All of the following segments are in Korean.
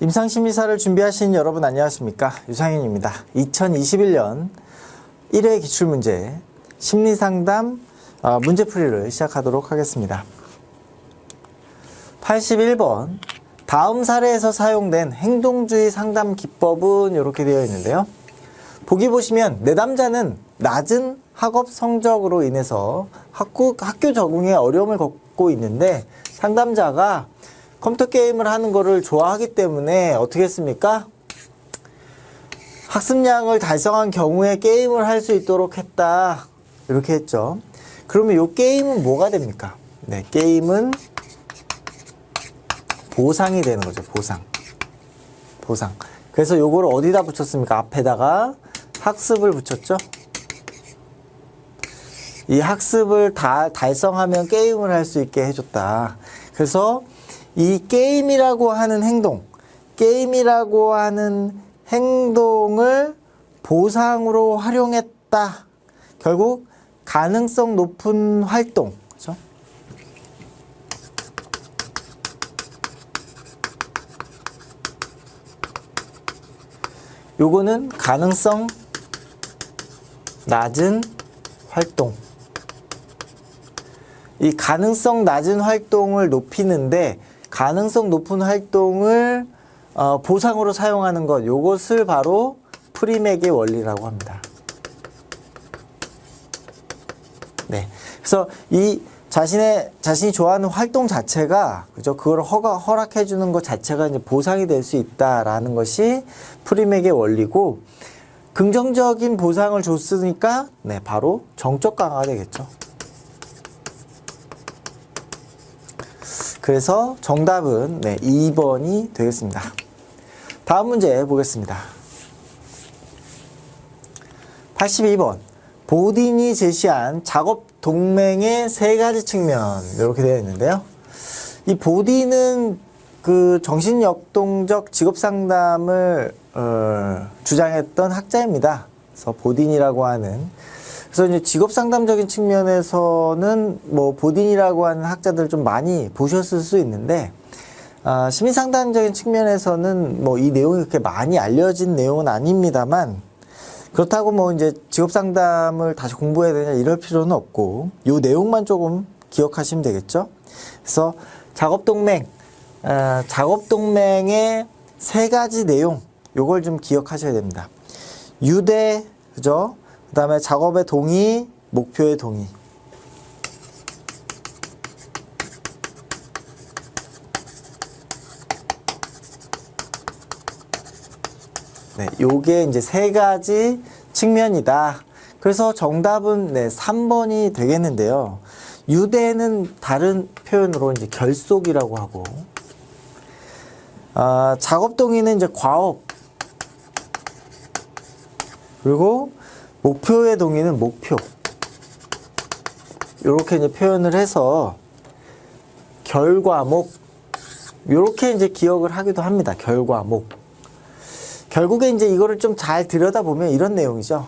임상심리사를 준비하신 여러분 안녕하십니까? 유상현입니다. 2021년 1회 기출문제 심리상담 문제풀이를 시작하도록 하겠습니다. 81번 다음 사례에서 사용된 행동주의 상담 기법은 이렇게 되어 있는데요. 보기 보시면 내담자는 낮은 학업 성적으로 인해서 학교 적응에 어려움을 겪고 있는데 상담자가 컴퓨터 게임을 하는 거를 좋아하기 때문에 어떻게 했습니까? 학습량을 달성한 경우에 게임을 할 수 있도록 했다. 이렇게 했죠. 그러면 이 게임은 뭐가 됩니까? 네, 게임은 보상이 되는 거죠. 보상. 그래서 요거를 어디다 붙였습니까? 앞에다가 학습을 붙였죠. 이 학습을 다 달성하면 게임을 할 수 있게 해줬다. 그래서 이 게임이라고 하는 행동을 보상으로 활용했다. 결국 가능성 높은 활동, 그렇죠? 요거는 가능성 낮은 활동. 이 가능성 낮은 활동을 높이는데 가능성 높은 활동을 보상으로 사용하는 것, 요것을 바로 프리맥의 원리라고 합니다. 네. 그래서 이 자신이 좋아하는 활동 자체가, 그죠? 그걸 허락해 주는 것 자체가 이제 보상이 될 수 있다라는 것이 프리맥의 원리고, 긍정적인 보상을 줬으니까, 네, 바로 정적 강화가 되겠죠. 그래서 정답은 네, 2번이 되겠습니다. 다음 문제 보겠습니다. 82번 보딘이 제시한 작업 동맹의 세 가지 측면 이렇게 되어 있는데요. 이 보딘은 그 정신역동적 직업상담을 주장했던 학자입니다. 그래서 보딘이라고 하는, 그래서 이제 직업상담적인 측면에서는 뭐 보딘이라고 하는 학자들 좀 많이 보셨을 수 있는데, 심리상담적인 측면에서는 뭐 이 내용이 그렇게 많이 알려진 내용은 아닙니다만, 그렇다고 뭐 이제 직업상담을 다시 공부해야 되냐 이럴 필요는 없고, 요 내용만 조금 기억하시면 되겠죠. 그래서 작업동맹의 세 가지 내용, 요걸 좀 기억하셔야 됩니다. 유대, 그죠? 그 다음에 작업의 동의, 목표의 동의. 네, 요게 이제 세 가지 측면이다. 그래서 정답은 네, 3번이 되겠는데요. 유대는 다른 표현으로 이제 결속이라고 하고, 작업 동의는 이제 과업, 그리고 목표의 동의는 목표. 요렇게 이제 표현을 해서 결과목, 요렇게 이제 기억을 하기도 합니다. 결과목. 결국에 이제 이거를 좀 잘 들여다보면 이런 내용이죠.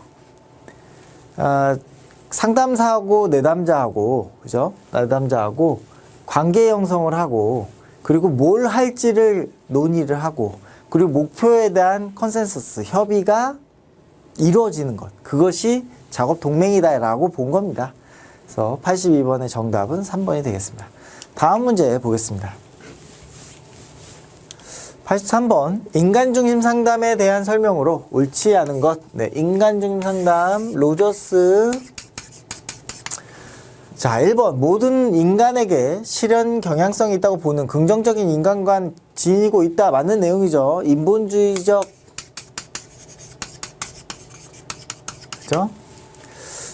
상담사하고 내담자하고, 그죠? 내담자하고 관계 형성을 하고, 그리고 뭘 할지를 논의를 하고, 그리고 목표에 대한 컨센서스, 협의가 이루어지는 것, 그것이 작업 동맹이다 라고 본 겁니다. 그래서 82번의 정답은 3번이 되겠습니다. 다음 문제 보겠습니다. 83번 인간중심 상담에 대한 설명으로 옳지 않은 것. 네, 인간중심 상담 로저스. 자, 1번 모든 인간에게 실현 경향성이 있다고 보는 긍정적인 인간관 지니고 있다. 맞는 내용이죠. 인본주의적, 그죠?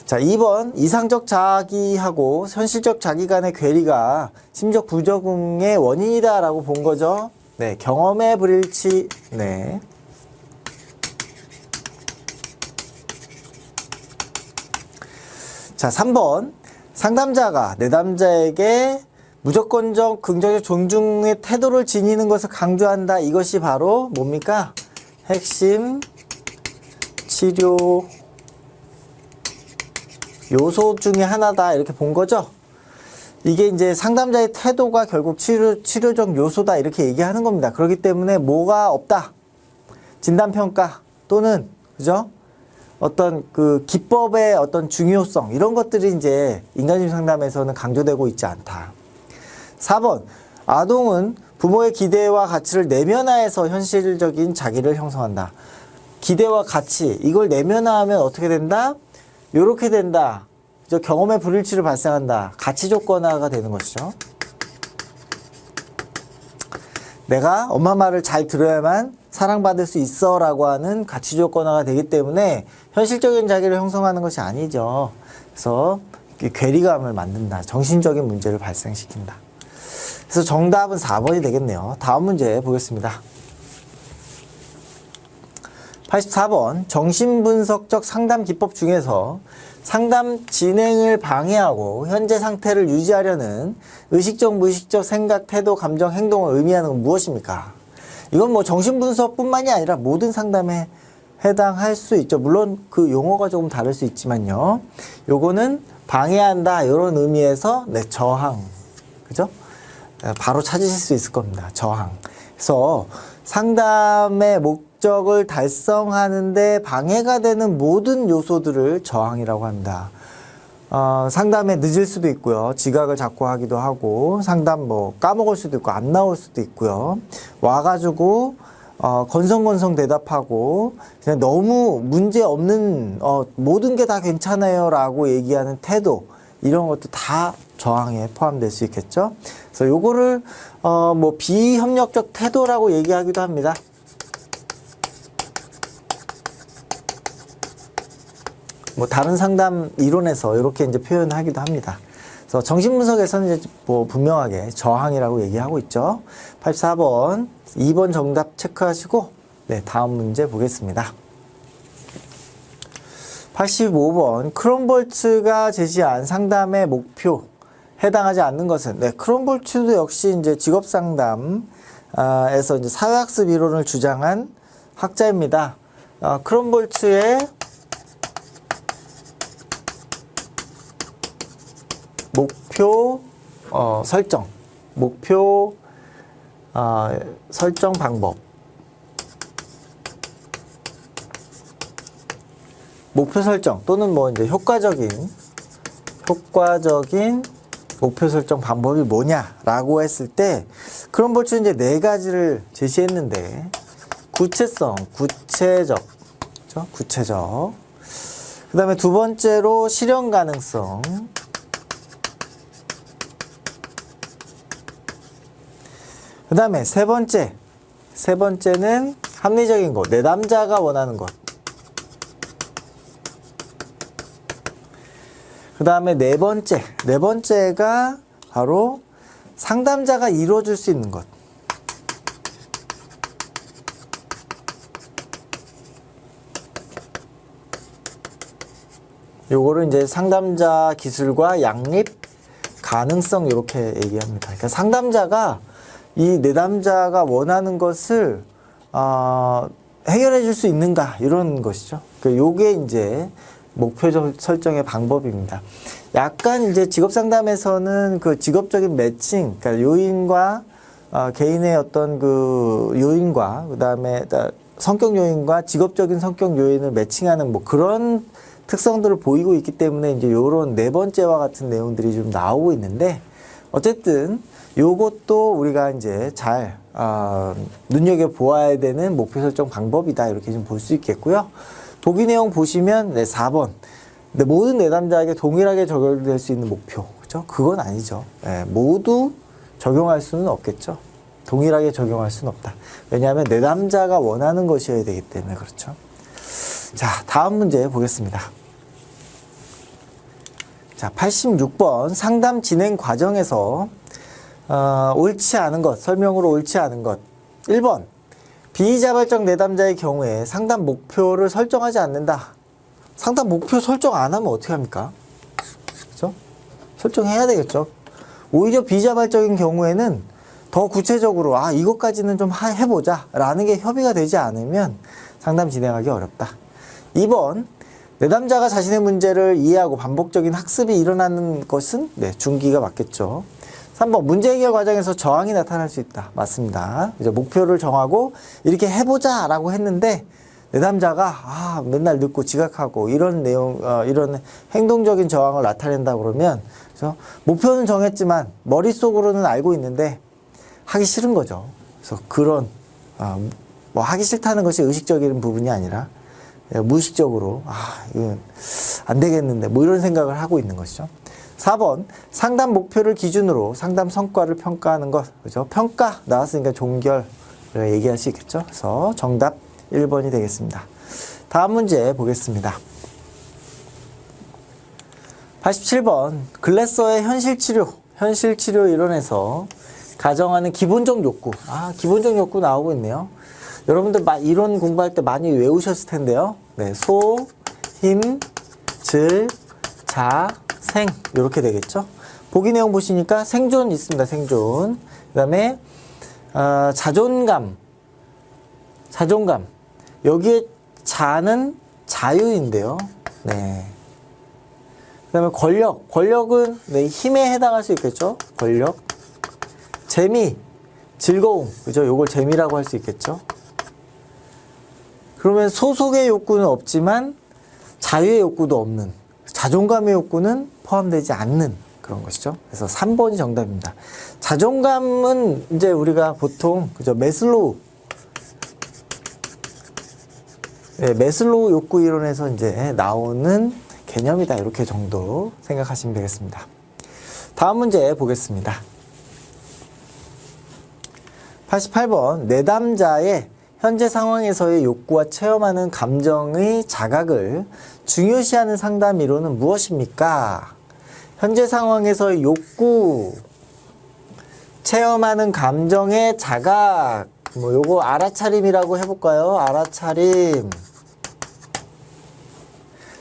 자, 2번 이상적 자기하고 현실적 자기 간의 괴리가 심적 부적응의 원인이다 라고 본 거죠. 네, 경험의 불일치. 네. 자, 3번 상담자가 내담자에게 무조건적 긍정적 존중의 태도를 지니는 것을 강조한다. 이것이 바로 뭡니까? 핵심 치료 요소 중에 하나다. 이렇게 본 거죠. 이게 이제 상담자의 태도가 결국 치료적 요소다 이렇게 얘기하는 겁니다. 그렇기 때문에 뭐가 없다. 진단평가 또는 그죠? 어떤 그 기법의 어떤 중요성 이런 것들이 이제 인간심 상담에서는 강조되고 있지 않다. 4번 아동은 부모의 기대와 가치를 내면화해서 현실적인 자기를 형성한다. 기대와 가치 이걸 내면화하면 어떻게 된다? 요렇게 된다. 경험의 불일치를 발생한다. 가치 조건화가 되는 것이죠. 내가 엄마 말을 잘 들어야만 사랑받을 수 있어 라고 하는 가치 조건화가 되기 때문에 현실적인 자기를 형성하는 것이 아니죠. 그래서 괴리감을 만든다. 정신적인 문제를 발생시킨다. 그래서 정답은 4번이 되겠네요. 다음 문제 보겠습니다. 84번 정신분석적 상담 기법 중에서 상담 진행을 방해하고 현재 상태를 유지하려는 의식적, 무의식적 생각, 태도, 감정, 행동을 의미하는 건 무엇입니까? 이건 뭐 정신분석뿐만이 아니라 모든 상담에 해당할 수 있죠. 물론 그 용어가 조금 다를 수 있지만요. 요거는 방해한다 이런 의미에서 네, 저항. 그죠? 바로 찾으실 수 있을 겁니다. 저항. 그래서 상담의 목적을 달성하는데 방해가 되는 모든 요소들을 저항이라고 합니다. 상담에 늦을 수도 있고요. 지각을 자꾸 하기도 하고 상담 뭐 까먹을 수도 있고 안 나올 수도 있고요. 와가지고 건성건성 대답하고 그냥 너무 문제 없는 모든 게 다 괜찮아요 라고 얘기하는 태도 이런 것도 다 저항에 포함될 수 있겠죠. 그래서 요거를 뭐 비협력적 태도라고 얘기하기도 합니다. 뭐 다른 상담 이론에서 이렇게 이제 표현하기도 합니다. 그래서 정신분석에서는 이제 뭐 분명하게 저항이라고 얘기하고 있죠. 84번, 2번 정답 체크하시고 네, 다음 문제 보겠습니다. 85번 크롬볼츠가 제시한 상담의 목표 해당하지 않는 것은 네, 크롬볼츠도 역시 이제 직업상담에서 이제 사회학습 이론을 주장한 학자입니다. 크롬볼츠의 목표 설정 방법. 목표 설정 또는 뭐 이제 효과적인 목표 설정 방법이 뭐냐라고 했을 때 크롬볼츠는 이제 4가지를 제시했는데 구체적. 그 다음에 두 번째로 실현 가능성. 그 다음에 세 번째는 합리적인 것, 내담자가 원하는 것. 그 다음에 네 번째가 바로 상담자가 이루어줄 수 있는 것. 요거를 이제 상담자 기술과 양립 가능성 이렇게 얘기합니다. 그러니까 상담자가 이 내담자가 원하는 것을 해결해 줄 수 있는가 이런 것이죠. 그러니까 요게 이제 목표 설정의 방법입니다. 약간 이제 직업 상담에서는 그 직업적인 매칭, 그러니까 요인과 개인의 어떤 그 요인과 그다음에 성격 요인과 직업적인 성격 요인을 매칭하는 뭐 그런 특성들을 보이고 있기 때문에 이제 요런 네 번째와 같은 내용들이 좀 나오고 있는데 어쨌든 요것도 우리가 이제 잘 눈여겨 보아야 되는 목표 설정 방법이다 이렇게 좀 볼 수 있겠고요. 보기 내용 보시면 네, 4번. 근데 모든 내담자에게 동일하게 적용될 수 있는 목표. 그죠? 그건 아니죠. 네, 모두 적용할 수는 없겠죠. 동일하게 적용할 수는 없다. 왜냐하면 내담자가 원하는 것이어야 되기 때문에 그렇죠. 자, 다음 문제 보겠습니다. 자, 86번 상담 진행 과정에서 옳지 않은 것, 설명으로 옳지 않은 것. 1번 비자발적 내담자의 경우에 상담 목표를 설정하지 않는다. 상담 목표 설정 안 하면 어떻게 합니까? 그렇죠? 설정해야 되겠죠. 오히려 비자발적인 경우에는 더 구체적으로 이것까지는 좀 해보자 라는 게 협의가 되지 않으면 상담 진행하기 어렵다. 2번 내담자가 자신의 문제를 이해하고 반복적인 학습이 일어나는 것은 중기가 맞겠죠. 3번 문제 해결 과정에서 저항이 나타날 수 있다. 맞습니다. 이제 목표를 정하고 이렇게 해보자 라고 했는데 내담자가 맨날 늦고 지각하고 이런 내용 이런 행동적인 저항을 나타낸다 그러면 그래서 목표는 정했지만 머릿속으로는 알고 있는데 하기 싫은 거죠. 그래서 그런 뭐 하기 싫다는 것이 의식적인 부분이 아니라 무의식적으로 이건 안 되겠는데 뭐 이런 생각을 하고 있는 것이죠. 4번 상담 목표를 기준으로 상담 성과를 평가하는 것. 그죠? 평가 나왔으니까 종결 얘기할 수 있겠죠. 그래서 정답 1번이 되겠습니다. 다음 문제 보겠습니다. 87번 글래서의 현실치료 이론에서 가정하는 기본적 욕구. 기본적 욕구 나오고 있네요. 여러분들 이론 공부할 때 많이 외우셨을 텐데요. 소, 힘, 질, 자, 생 이렇게 되겠죠. 보기 내용 보시니까 생존 있습니다. 생존. 그 다음에 자존감. 여기에 자는 자유인데요. 그 다음에 권력은 힘에 해당할 수 있겠죠. 권력. 재미, 즐거움. 그죠? 요걸 재미라고 할 수 있겠죠. 그러면 소속의 욕구는 없지만 자유의 욕구도 없는, 자존감의 욕구는 포함되지 않는 그런 것이죠. 그래서 3번이 정답입니다. 자존감은 이제 우리가 보통 그죠? 메슬로우 욕구 이론에서 이제 나오는 개념이다. 이렇게 정도 생각하시면 되겠습니다. 다음 문제 보겠습니다. 88번 내담자의 현재 상황에서의 욕구와 체험하는 감정의 자각을 중요시하는 상담 이론은 무엇입니까? 현재 상황에서의 욕구, 체험하는 감정의 자각, 요거 알아차림이라고 해볼까요? 알아차림.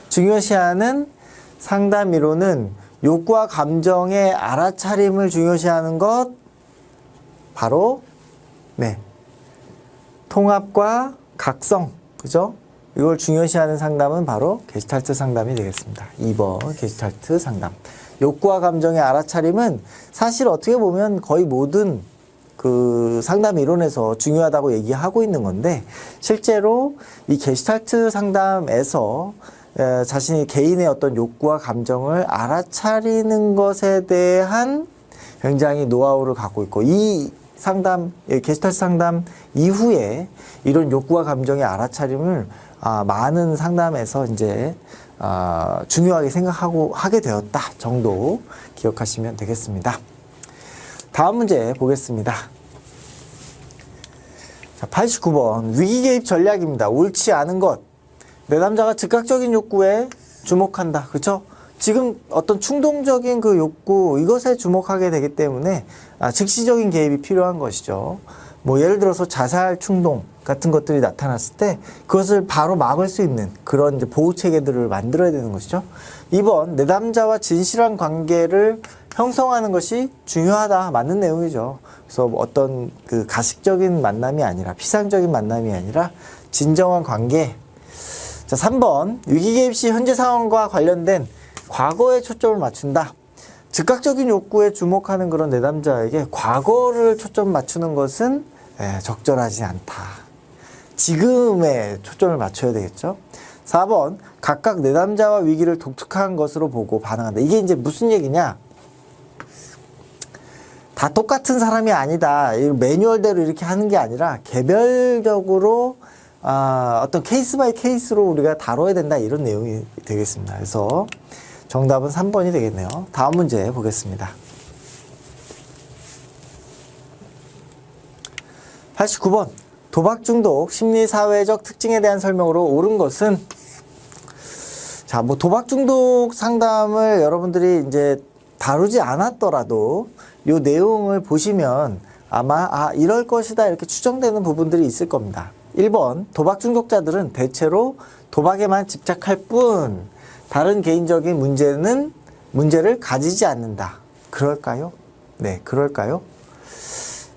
중요시하는 상담 이론은 욕구와 감정의 알아차림을 중요시하는 것, 바로 통합과 각성, 그죠? 이걸 중요시하는 상담은 바로 게슈탈트 상담이 되겠습니다. 2번 게슈탈트 상담. 욕구와 감정의 알아차림은 사실 어떻게 보면 거의 모든 그 상담 이론에서 중요하다고 얘기하고 있는 건데, 실제로 이 게슈탈트 상담에서 자신의 개인의 어떤 욕구와 감정을 알아차리는 것에 대한 굉장히 노하우를 갖고 있고, 이 상담, 게슈탈트 상담 이후에 이런 욕구와 감정의 알아차림을 많은 상담에서 이제 중요하게 하게 되었다 정도 기억하시면 되겠습니다. 다음 문제 보겠습니다. 자, 89번 위기 개입 전략입니다. 옳지 않은 것. 내담자가 즉각적인 욕구에 주목한다. 그렇죠? 지금 어떤 충동적인 그 욕구, 이것에 주목하게 되기 때문에 즉시적인 개입이 필요한 것이죠. 뭐 예를 들어서 자살 충동 같은 것들이 나타났을 때 그것을 바로 막을 수 있는 그런 이제 보호 체계들을 만들어야 되는 것이죠. 2번 내담자와 진실한 관계를 형성하는 것이 중요하다. 맞는 내용이죠. 그래서 어떤 그 가식적인 만남이 아니라, 피상적인 만남이 아니라 진정한 관계. 자, 3번 위기 개입 시 현재 상황과 관련된 과거에 초점을 맞춘다. 즉각적인 욕구에 주목하는 그런 내담자에게 과거를 초점 맞추는 것은 적절하지 않다. 지금에 초점을 맞춰야 되겠죠. 4번 각각 내담자와 위기를 독특한 것으로 보고 반응한다. 이게 이제 무슨 얘기냐? 다 똑같은 사람이 아니다. 매뉴얼대로 이렇게 하는 게 아니라 개별적으로 어떤 케이스 바이 케이스로 우리가 다뤄야 된다. 이런 내용이 되겠습니다. 그래서 정답은 3번이 되겠네요. 다음 문제 보겠습니다. 89번 도박 중독 심리사회적 특징에 대한 설명으로 옳은 것은, 자, 뭐 도박 중독 상담을 여러분들이 이제 다루지 않았더라도 요 내용을 보시면 아마 이럴 것이다 이렇게 추정되는 부분들이 있을 겁니다. 1번 도박 중독자들은 대체로 도박에만 집착할 뿐 다른 개인적인 문제를 가지지 않는다. 그럴까요? 네, 그럴까요?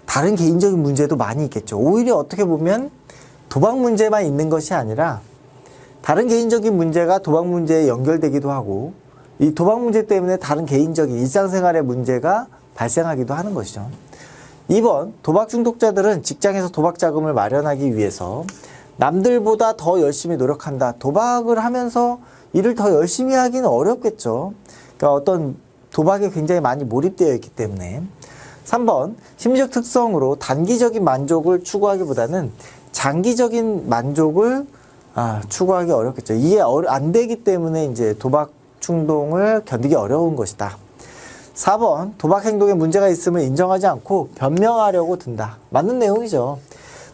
다른 개인적인 문제도 많이 있겠죠. 오히려 어떻게 보면 도박 문제만 있는 것이 아니라 다른 개인적인 문제가 도박 문제에 연결되기도 하고 이 도박 문제 때문에 다른 개인적인 일상생활의 문제가 발생하기도 하는 것이죠. 2번, 도박 중독자들은 직장에서 도박 자금을 마련하기 위해서 남들보다 더 열심히 노력한다. 도박을 하면서 일을 더 열심히 하기는 어렵겠죠. 그러니까 어떤 도박에 굉장히 많이 몰입되어 있기 때문에. 3번, 심리적 특성으로 단기적인 만족을 추구하기보다는 장기적인 만족을 추구하기 어렵겠죠. 이게 안 되기 때문에 이제 도박 충동을 견디기 어려운 것이다. 4번, 도박 행동에 문제가 있음을 인정하지 않고 변명하려고 든다. 맞는 내용이죠.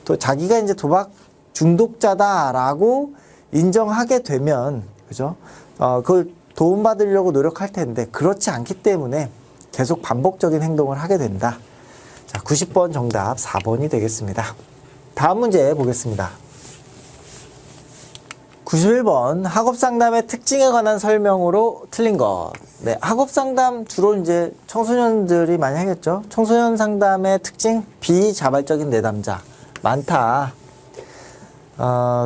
또 자기가 이제 도박 중독자다라고 인정하게 되면, 그죠? 그걸 도움받으려고 노력할 텐데, 그렇지 않기 때문에 계속 반복적인 행동을 하게 된다. 자, 90번 정답 4번이 되겠습니다. 다음 문제 보겠습니다. 91번, 학업상담의 특징에 관한 설명으로 틀린 것. 네, 학업상담 주로 이제 청소년들이 많이 하겠죠. 청소년 상담의 특징, 비자발적인 내담자. 많다.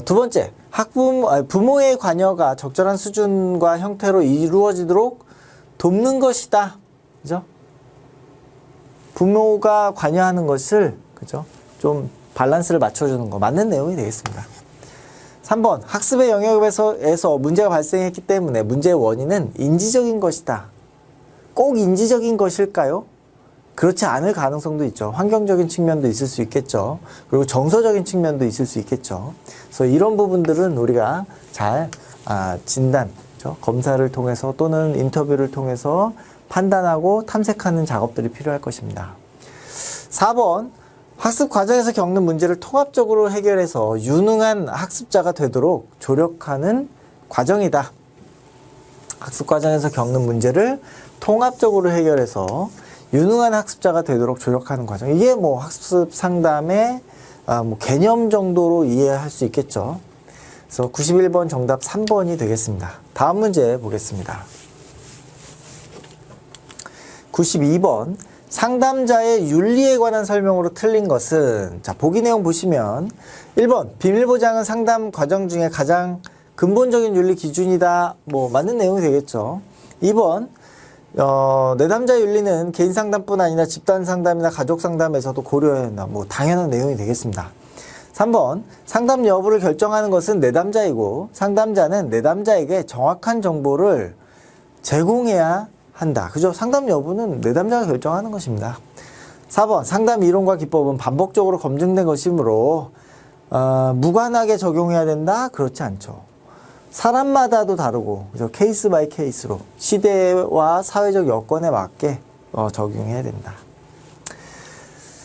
두 번째, 부모의 관여가 적절한 수준과 형태로 이루어지도록 돕는 것이다. 그죠? 부모가 관여하는 것을, 그죠? 좀 밸런스를 맞춰주는 거. 맞는 내용이 되겠습니다. 3번, 학습의 영역에서 문제가 발생했기 때문에 문제의 원인은 인지적인 것이다. 꼭 인지적인 것일까요? 그렇지 않을 가능성도 있죠. 환경적인 측면도 있을 수 있겠죠. 그리고 정서적인 측면도 있을 수 있겠죠. 그래서 이런 부분들은 우리가 잘 진단, 그렇죠? 검사를 통해서 또는 인터뷰를 통해서 판단하고 탐색하는 작업들이 필요할 것입니다. 4번, 학습 과정에서 겪는 문제를 통합적으로 해결해서 유능한 학습자가 되도록 조력하는 과정이다. 학습 과정에서 겪는 문제를 통합적으로 해결해서 유능한 학습자가 되도록 조력하는 과정. 이게 뭐 학습 상담의 개념 정도로 이해할 수 있겠죠. 그래서 91번 정답 3번이 되겠습니다. 다음 문제 보겠습니다. 92번, 상담자의 윤리에 관한 설명으로 틀린 것은, 자, 보기 내용 보시면 1번, 비밀보장은 상담 과정 중에 가장 근본적인 윤리 기준이다. 뭐 맞는 내용이 되겠죠. 2번, 내담자 윤리는 개인 상담뿐 아니라 집단 상담이나 가족 상담에서도 고려해야 한다. 뭐 당연한 내용이 되겠습니다. 3번, 상담 여부를 결정하는 것은 내담자이고 상담자는 내담자에게 정확한 정보를 제공해야 한다. 그죠? 상담 여부는 내담자가 결정하는 것입니다. 4번, 상담 이론과 기법은 반복적으로 검증된 것이므로 무관하게 적용해야 된다? 그렇지 않죠. 사람마다도 다르고, 그죠? 케이스 바이 케이스로 시대와 사회적 여건에 맞게 적용해야 된다.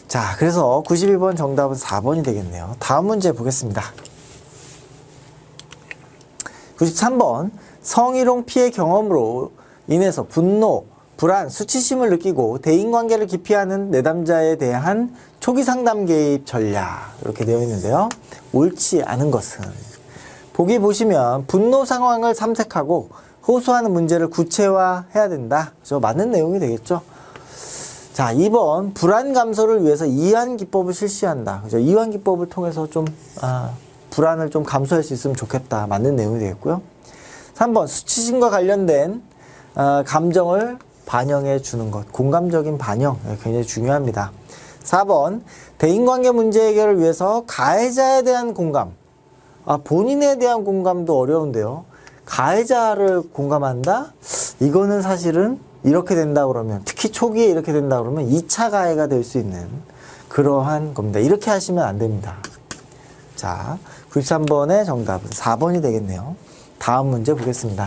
자, 그래서 92번 정답은 4번이 되겠네요. 다음 문제 보겠습니다. 93번, 성희롱 피해 경험으로 인해서 분노, 불안, 수치심을 느끼고 대인관계를 기피하는 내담자에 대한 초기 상담 개입 전략, 이렇게 되어 있는데요. 옳지 않은 것은, 보기 보시면 분노 상황을 탐색하고 호소하는 문제를 구체화해야 된다. 그죠? 맞는 내용이 되겠죠. 자, 2번, 불안 감소를 위해서 이완 기법을 실시한다. 그죠? 이완 기법을 통해서 좀 불안을 좀 감소할 수 있으면 좋겠다. 맞는 내용이 되겠고요. 3번, 수치심과 관련된 감정을 반영해 주는 것. 공감적인 반영, 굉장히 중요합니다. 4번, 대인관계 문제 해결을 위해서 가해자에 대한 공감. 본인에 대한 공감도 어려운데요. 가해자를 공감한다? 이거는 사실은 이렇게 된다 그러면, 특히 초기에 이렇게 된다 그러면 2차 가해가 될 수 있는 그러한 겁니다. 이렇게 하시면 안 됩니다. 자, 93번의 정답은 4번이 되겠네요. 다음 문제 보겠습니다.